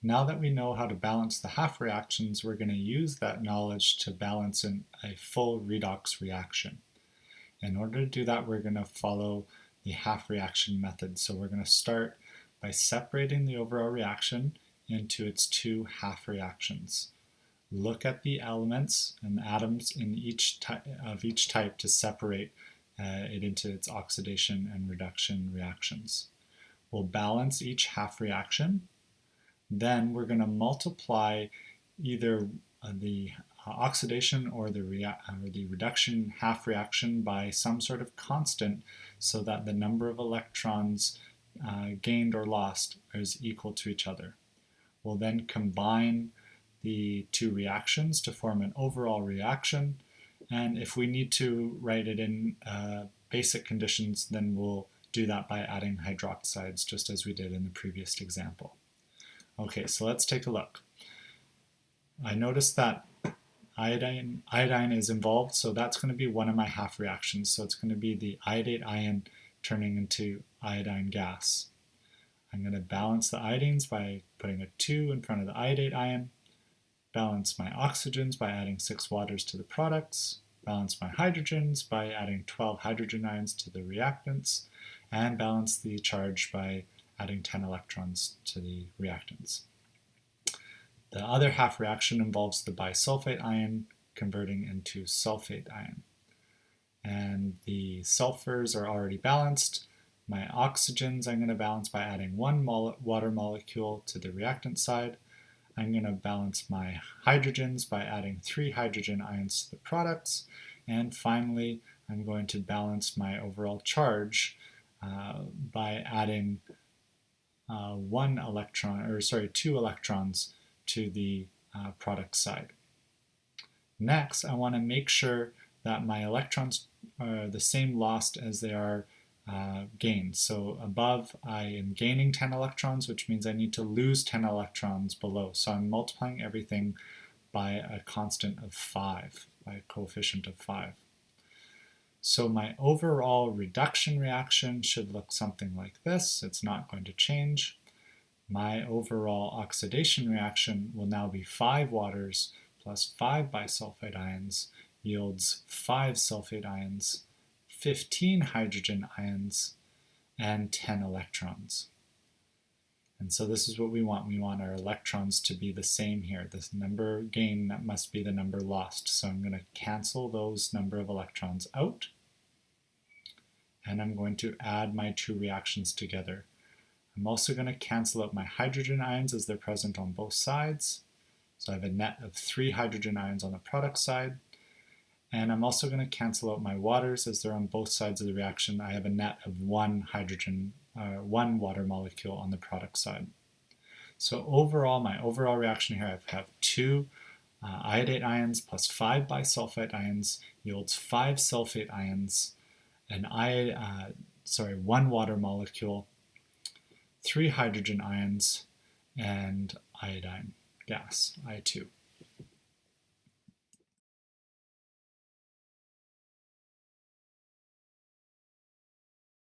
Now that we know how to balance the half reactions, we're going to use that knowledge to balance in a full redox reaction. In order to do that, we're going to follow the half reaction method. So we're going to start by separating the overall reaction into its two half reactions. Look at the elements and atoms in each type to separate it into its oxidation and reduction reactions. We'll balance each half reaction. Then we're going to multiply either the oxidation or the reduction half reaction by some sort of constant so that the number of electrons gained or lost is equal to each other. We'll then combine the two reactions to form an overall reaction, and if we need to write it in basic conditions, then we'll do that by adding hydroxides, just as we did in the previous example. Okay, so let's take a look. I noticed that iodine is involved, so that's going to be one of my half reactions. So it's going to be the iodate ion turning into iodine gas. I'm going to balance the iodines by putting a 2 in front of the iodate ion, balance my oxygens by adding 6 waters to the products, balance my hydrogens by adding 12 hydrogen ions to the reactants, and balance the charge by adding 10 electrons to the reactants. The other half reaction involves the bisulfate ion converting into sulfate ion. And the sulfurs are already balanced. My oxygens I'm going to balance by adding 1 water molecule to the reactant side. I'm going to balance my hydrogens by adding 3 hydrogen ions to the products. And finally, I'm going to balance my overall charge by adding 2 electrons to the product side. Next, I want to make sure that my electrons are the same lost as they are gained. So above, I am gaining 10 electrons, which means I need to lose 10 electrons below. So I'm multiplying everything by a constant of 5, by a coefficient of 5. So my overall reduction reaction should look something like this. It's not going to change. My overall oxidation reaction will now be 5 waters plus 5 bisulfite ions yields 5 sulfate ions, 15 hydrogen ions, and 10 electrons. And so this is what we want. We want our electrons to be the same here. This number gained must be the number lost. So I'm going to cancel those number of electrons out. And I'm going to add my two reactions together. I'm also going to cancel out my hydrogen ions as they're present on both sides. So I have a net of 3 hydrogen ions on the product side. And I'm also going to cancel out my waters as they're on both sides of the reaction. I have a net of 1 water molecule on the product side. So overall, my overall reaction here, I have 2 iodate ions plus 5 bisulfite ions yields 5 sulfate ions, and 1 water molecule, 3 hydrogen ions, and iodine gas, I2.